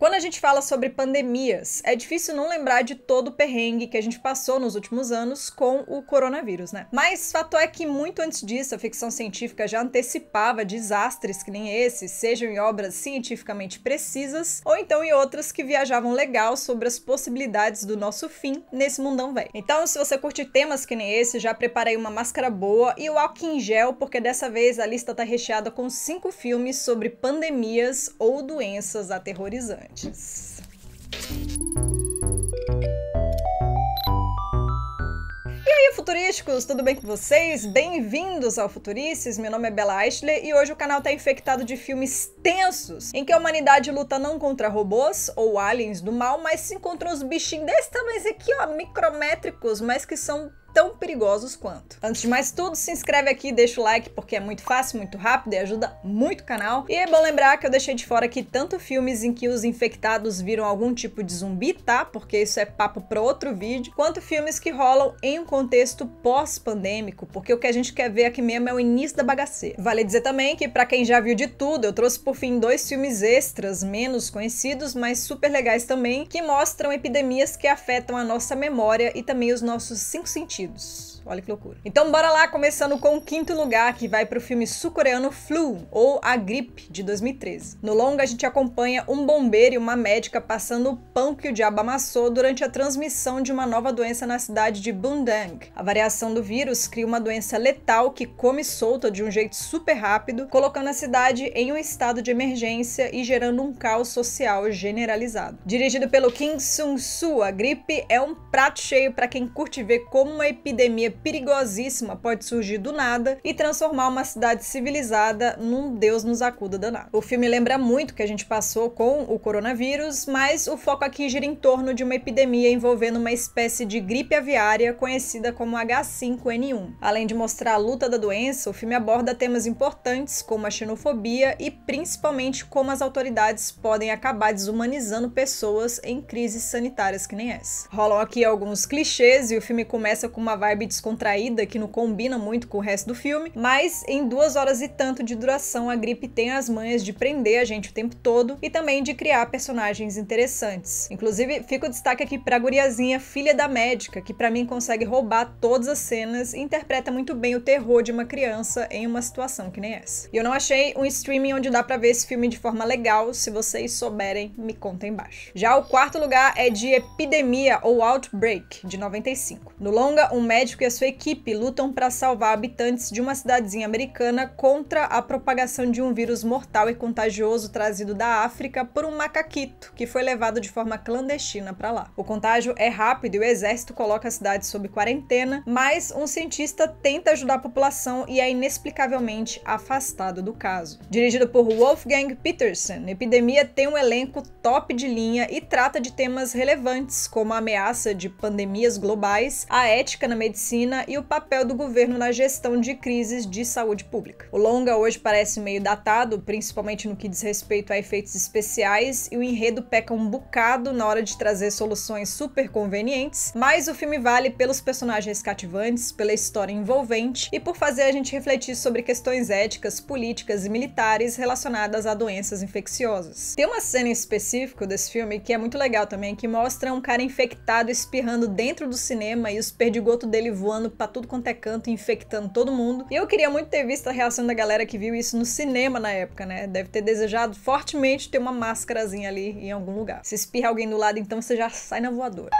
Quando a gente fala sobre pandemias, é difícil não lembrar de todo o perrengue que a gente passou nos últimos anos com o coronavírus, né? Mas fato é que muito antes disso, a ficção científica já antecipava desastres que nem esse, sejam em obras cientificamente precisas, ou então em outras que viajavam legal sobre as possibilidades do nosso fim nesse mundão velho. Então, se você curte temas que nem esse, já preparei uma máscara boa e o álcool em gel, porque dessa vez a lista tá recheada com 5 filmes sobre pandemias ou doenças aterrorizantes. E aí, futurísticos, tudo bem com vocês? Bem-vindos ao Futurices, meu nome é Bella Ashley e hoje o canal tá infectado de filmes tensos, em que a humanidade luta não contra robôs ou aliens do mal, mas sim contra uns bichinhos desse tamanho aqui, ó, micrométricos, mas que são tão perigosos quanto. Antes de mais tudo, se inscreve aqui e deixa o like porque é muito fácil, muito rápido e ajuda muito o canal. E é bom lembrar que eu deixei de fora aqui tanto filmes em que os infectados viram algum tipo de zumbi, tá? Porque isso é papo para outro vídeo, quanto filmes que rolam em um contexto pós-pandêmico, porque o que a gente quer ver aqui mesmo é o início da bagaceira. Vale dizer também que para quem já viu de tudo, eu trouxe por fim 2 filmes extras, menos conhecidos, mas super legais também, que mostram epidemias que afetam a nossa memória e também os nossos 5 sentidos. Olha que loucura. Então bora lá, começando com o 5º lugar, que vai pro filme sul-coreano Flu, ou A Gripe, de 2013. No longa, a gente acompanha um bombeiro e uma médica passando o pão que o diabo amassou durante a transmissão de uma nova doença na cidade de Bundang. A variação do vírus cria uma doença letal que come solta de um jeito super rápido, colocando a cidade em um estado de emergência e gerando um caos social generalizado. Dirigido pelo Kim Sung-soo, A Gripe é um prato cheio para quem curte ver como uma epidemia perigosíssima pode surgir do nada e transformar uma cidade civilizada num Deus nos acuda danado. O filme lembra muito o que a gente passou com o coronavírus, mas o foco aqui gira em torno de uma epidemia envolvendo uma espécie de gripe aviária conhecida como H5N1. Além de mostrar a luta da doença, o filme aborda temas importantes como a xenofobia e principalmente como as autoridades podem acabar desumanizando pessoas em crises sanitárias que nem essa. Rolam aqui alguns clichês e o filme começa com uma vibe descontraída que não combina muito com o resto do filme, mas em 2 horas e tanto de duração, A Gripe tem as manhas de prender a gente o tempo todo e também de criar personagens interessantes. Inclusive, fica o destaque aqui pra guriazinha, filha da médica, que pra mim consegue roubar todas as cenas e interpreta muito bem o terror de uma criança em uma situação que nem essa. E eu não achei um streaming onde dá pra ver esse filme de forma legal, se vocês souberem, me conta aí embaixo. Já o 4º lugar é de Epidemia ou Outbreak, de 95. No longa, um médico e a sua equipe lutam para salvar habitantes de uma cidadezinha americana contra a propagação de um vírus mortal e contagioso trazido da África por um macaquito que foi levado de forma clandestina para lá. O contágio é rápido e o exército coloca a cidade sob quarentena, mas um cientista tenta ajudar a população e é inexplicavelmente afastado do caso. Dirigido por Wolfgang Petersen, Epidemia tem um elenco top de linha e trata de temas relevantes como a ameaça de pandemias globais, a ética na medicina e o papel do governo na gestão de crises de saúde pública. O longa hoje parece meio datado, principalmente no que diz respeito a efeitos especiais, e o enredo peca um bocado na hora de trazer soluções super convenientes, mas o filme vale pelos personagens cativantes, pela história envolvente e por fazer a gente refletir sobre questões éticas, políticas e militares relacionadas a doenças infecciosas. Tem uma cena em específico desse filme que é muito legal também, que mostra um cara infectado espirrando dentro do cinema e os perdigotos dele voando pra tudo quanto é canto e infectando todo mundo. E eu queria muito ter visto a reação da galera que viu isso no cinema na época, né? Deve ter desejado fortemente ter uma máscarazinha ali em algum lugar. Se espirra alguém do lado, então você já sai na voadora.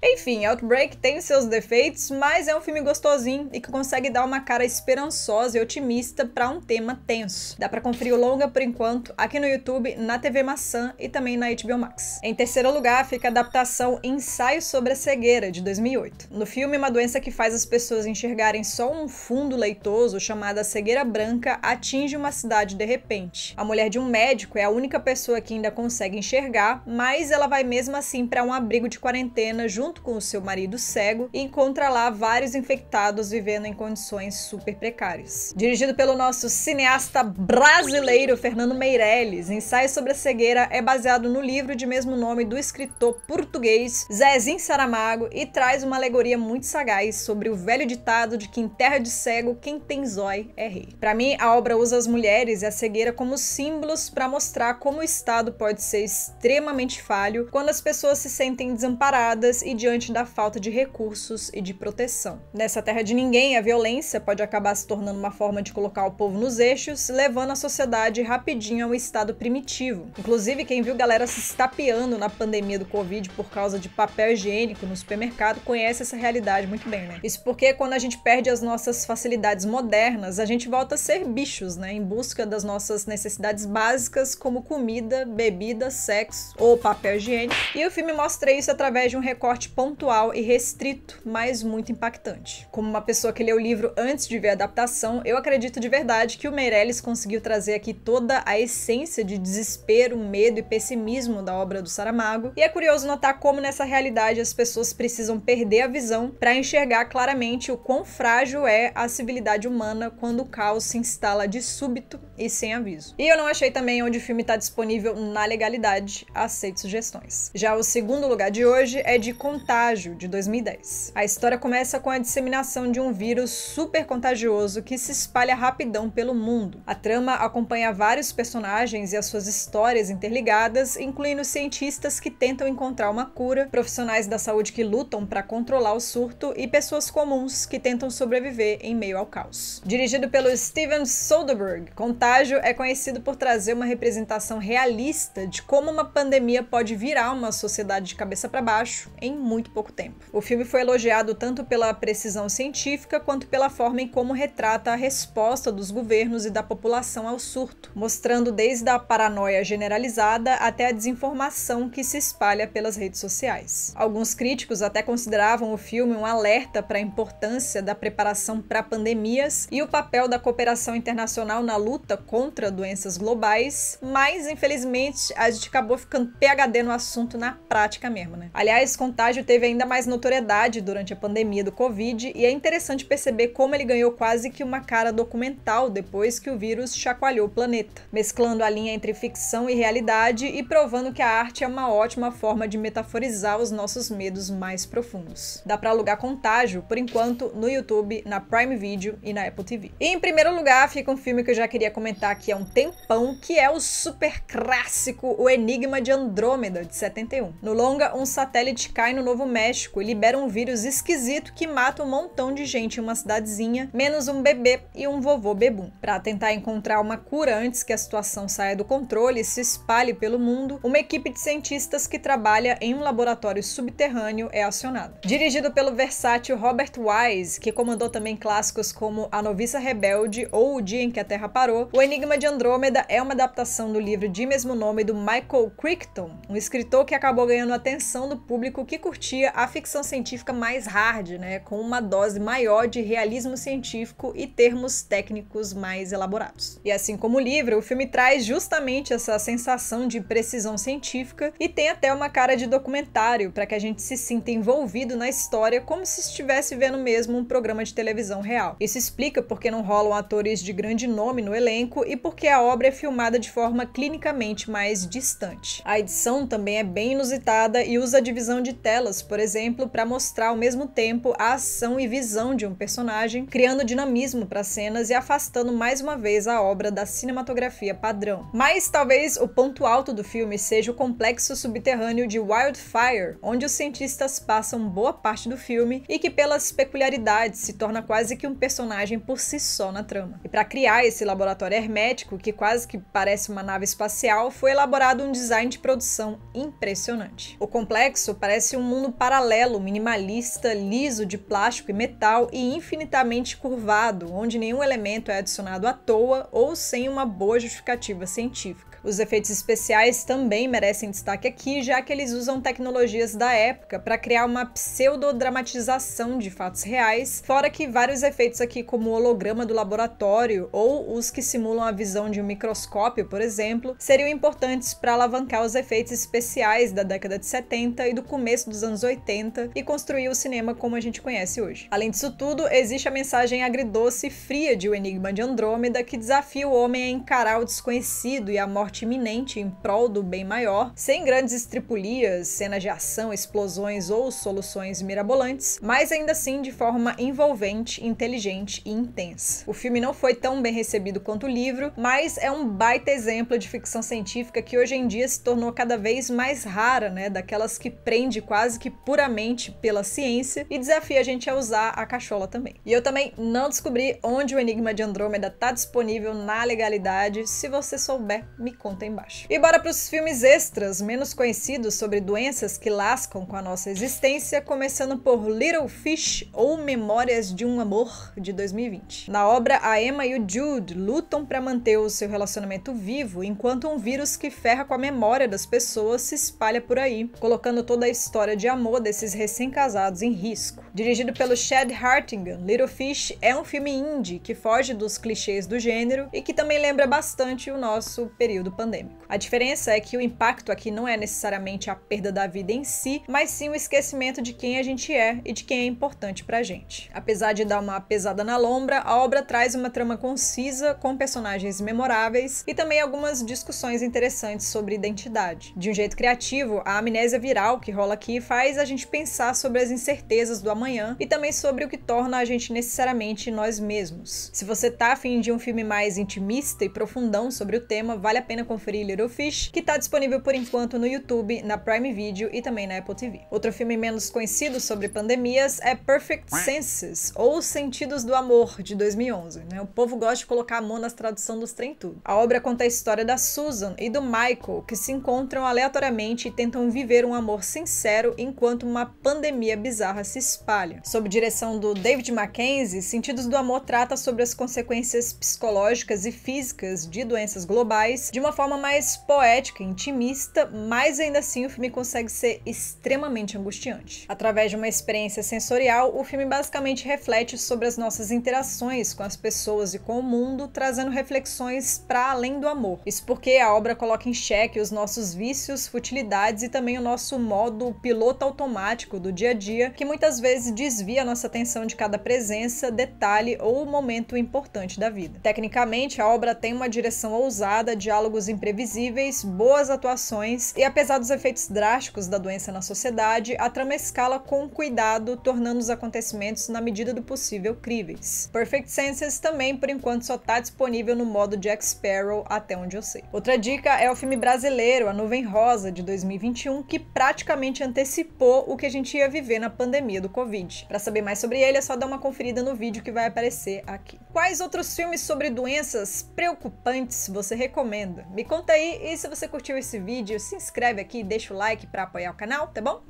Enfim, Outbreak tem seus defeitos, mas é um filme gostosinho e que consegue dar uma cara esperançosa e otimista para um tema tenso. Dá para conferir o longa por enquanto aqui no YouTube, na TV Maçã e também na HBO Max. Em 3º lugar fica a adaptação Ensaio sobre a Cegueira, de 2008. No filme, uma doença que faz as pessoas enxergarem só um fundo leitoso, chamada cegueira branca, atinge uma cidade de repente. A mulher de um médico é a única pessoa que ainda consegue enxergar, mas ela vai mesmo assim para um abrigo de quarentena junto junto com o seu marido cego e encontra lá vários infectados vivendo em condições super precárias. Dirigido pelo nosso cineasta brasileiro Fernando Meirelles, Ensaio sobre a Cegueira é baseado no livro de mesmo nome do escritor português Zezinho Saramago e traz uma alegoria muito sagaz sobre o velho ditado de que em terra de cego quem tem zói é rei. Para mim, a obra usa as mulheres e a cegueira como símbolos para mostrar como o Estado pode ser extremamente falho quando as pessoas se sentem desamparadas e diante da falta de recursos e de proteção. Nessa terra de ninguém, a violência pode acabar se tornando uma forma de colocar o povo nos eixos, levando a sociedade rapidinho ao estado primitivo. Inclusive, quem viu galera se estapeando na pandemia do Covid por causa de papel higiênico no supermercado conhece essa realidade muito bem, né? Isso porque quando a gente perde as nossas facilidades modernas, a gente volta a ser bichos, né? Em busca das nossas necessidades básicas como comida, bebida, sexo ou papel higiênico. E o filme mostra isso através de um recorte pontual e restrito, mas muito impactante. Como uma pessoa que leu o livro antes de ver a adaptação, eu acredito de verdade que o Meirelles conseguiu trazer aqui toda a essência de desespero, medo e pessimismo da obra do Saramago. E é curioso notar como nessa realidade as pessoas precisam perder a visão para enxergar claramente o quão frágil é a civilidade humana quando o caos se instala de súbito e sem aviso. E eu não achei também onde o filme está disponível na legalidade. Aceito sugestões. Já o segundo lugar de hoje é de Contágio, de 2010. A história começa com a disseminação de um vírus super contagioso que se espalha rapidão pelo mundo. A trama acompanha vários personagens e as suas histórias interligadas, incluindo cientistas que tentam encontrar uma cura, profissionais da saúde que lutam para controlar o surto e pessoas comuns que tentam sobreviver em meio ao caos. Dirigido pelo Steven Soderbergh, Contágio é conhecido por trazer uma representação realista de como uma pandemia pode virar uma sociedade de cabeça para baixo em muito pouco tempo. O filme foi elogiado tanto pela precisão científica quanto pela forma em como retrata a resposta dos governos e da população ao surto, mostrando desde a paranoia generalizada até a desinformação que se espalha pelas redes sociais. Alguns críticos até consideravam o filme um alerta para a importância da preparação para pandemias e o papel da cooperação internacional na luta contra doenças globais, mas infelizmente a gente acabou ficando PhD no assunto na prática mesmo, né? Aliás, Contágio teve ainda mais notoriedade durante a pandemia do Covid e é interessante perceber como ele ganhou quase que uma cara documental depois que o vírus chacoalhou o planeta, mesclando a linha entre ficção e realidade e provando que a arte é uma ótima forma de metaforizar os nossos medos mais profundos. Dá pra alugar Contágio, por enquanto, no YouTube, na Prime Video e na Apple TV. E em primeiro lugar fica um filme que eu já queria comentar aqui há um tempão, que é o super clássico O Enigma de Andrômeda, de 71. No longa, um satélite cai no Novo México e libera um vírus esquisito que mata um montão de gente em uma cidadezinha, menos um bebê e um vovô bebum. Para tentar encontrar uma cura antes que a situação saia do controle e se espalhe pelo mundo, uma equipe de cientistas que trabalha em um laboratório subterrâneo é acionada. Dirigido pelo versátil Robert Wise, que comandou também clássicos como A Noviça Rebelde ou O Dia em que a Terra Parou, O Enigma de Andrômeda é uma adaptação do livro de mesmo nome do Michael Crichton, um escritor que acabou ganhando a atenção do público que curtia a ficção científica mais hard, né, com uma dose maior de realismo científico e termos técnicos mais elaborados. E assim como o livro, o filme traz justamente essa sensação de precisão científica e tem até uma cara de documentário para que a gente se sinta envolvido na história como se estivesse vendo mesmo um programa de televisão real. Isso explica porque não rolam atores de grande nome no elenco e porque a obra é filmada de forma clinicamente mais distante. A edição também é bem inusitada e usa a divisão de telas, por exemplo, para mostrar ao mesmo tempo a ação e visão de um personagem, criando dinamismo para as cenas e afastando mais uma vez a obra da cinematografia padrão. Mas talvez o ponto alto do filme seja o complexo subterrâneo de Wildfire, onde os cientistas passam boa parte do filme e que pelas peculiaridades se torna quase que um personagem por si só na trama. E para criar esse laboratório hermético, que quase que parece uma nave espacial, foi elaborado um design de produção impressionante. O complexo parece um mundo paralelo, minimalista, liso de plástico e metal e infinitamente curvado, onde nenhum elemento é adicionado à toa ou sem uma boa justificativa científica. Os efeitos especiais também merecem destaque aqui, já que eles usam tecnologias da época para criar uma pseudo-dramatização de fatos reais, fora que vários efeitos aqui, como o holograma do laboratório ou os que simulam a visão de um microscópio, por exemplo, seriam importantes para alavancar os efeitos especiais da década de 70 e do começo dos anos 80 e construir o cinema como a gente conhece hoje. Além disso tudo, existe a mensagem agridoce e fria de O Enigma de Andrômeda, que desafia o homem a encarar o desconhecido e a morte iminente em prol do bem maior, sem grandes estripulias, cenas de ação, explosões ou soluções mirabolantes, mas ainda assim de forma envolvente, inteligente e intensa. O filme não foi tão bem recebido quanto o livro, mas é um baita exemplo de ficção científica que hoje em dia se tornou cada vez mais rara, né? Daquelas que prende quase que puramente pela ciência e desafia a gente a usar a cachola também. E eu também não descobri onde O Enigma de Andrômeda tá disponível na legalidade. Se você souber, me conta aí embaixo. E bora pros filmes extras, menos conhecidos, sobre doenças que lascam com a nossa existência, começando por Little Fish, ou Memórias de um Amor, de 2020. Na obra, a Emma e o Jude lutam para manter o seu relacionamento vivo, enquanto um vírus que ferra com a memória das pessoas se espalha por aí, colocando toda a história de amor desses recém-casados em risco. Dirigido pelo Chad Hartigan, Little Fish é um filme indie que foge dos clichês do gênero e que também lembra bastante o nosso período pandêmico. A diferença é que o impacto aqui não é necessariamente a perda da vida em si, mas sim o esquecimento de quem a gente é e de quem é importante pra gente. Apesar de dar uma pesada na lombra, a obra traz uma trama concisa, com personagens memoráveis e também algumas discussões interessantes sobre identidade. De um jeito criativo, a amnésia viral que rola aqui faz a gente pensar sobre as incertezas do amanhã e também sobre o que torna a gente necessariamente nós mesmos. Se você tá a fim de um filme mais intimista e profundão sobre o tema, vale a pena conferir Little Fish, que tá disponível por enquanto no YouTube, na Prime Video e também na Apple TV. Outro filme menos conhecido sobre pandemias é Perfect Senses, ou Sentidos do Amor, de 2011. Né? O povo gosta de colocar a mão nas traduções dos trem tudo. A obra conta a história da Susan e do Michael, que se encontram aleatoriamente e tentam viver um amor sincero enquanto uma pandemia bizarra se espalha. Sob direção do David Mackenzie, Sentidos do Amor trata sobre as consequências psicológicas e físicas de doenças globais de uma forma mais poética e intimista, mas ainda assim o filme consegue ser extremamente angustiante. Através de uma experiência sensorial, o filme basicamente reflete sobre as nossas interações com as pessoas e com o mundo, trazendo reflexões para além do amor. Isso porque a obra coloca em xeque os nossos vícios, futilidades e também o nosso modo piloto automático do dia a dia, que muitas vezes desvia a nossa atenção de cada presença, detalhe ou momento importante da vida. Tecnicamente, a obra tem uma direção ousada, diálogos imprevisíveis, boas atuações e, apesar dos efeitos drásticos da doença na sociedade, a trama escala com cuidado, tornando os acontecimentos, na medida do possível, críveis. Perfect Senses também, por enquanto, só tá disponível no modo Jack Sparrow, até onde eu sei. Outra dica é o filme brasileiro A Nuvem Rosa, de 2021, que praticamente antecipou o que a gente ia viver na pandemia do Covid. Para saber mais sobre ele, é só dar uma conferida no vídeo que vai aparecer aqui. Quais outros filmes sobre doenças preocupantes você recomenda? Me conta aí, e se você curtiu esse vídeo, se inscreve aqui e deixa o like para apoiar o canal, tá bom?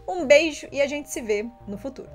Um beijo e a gente se vê no futuro.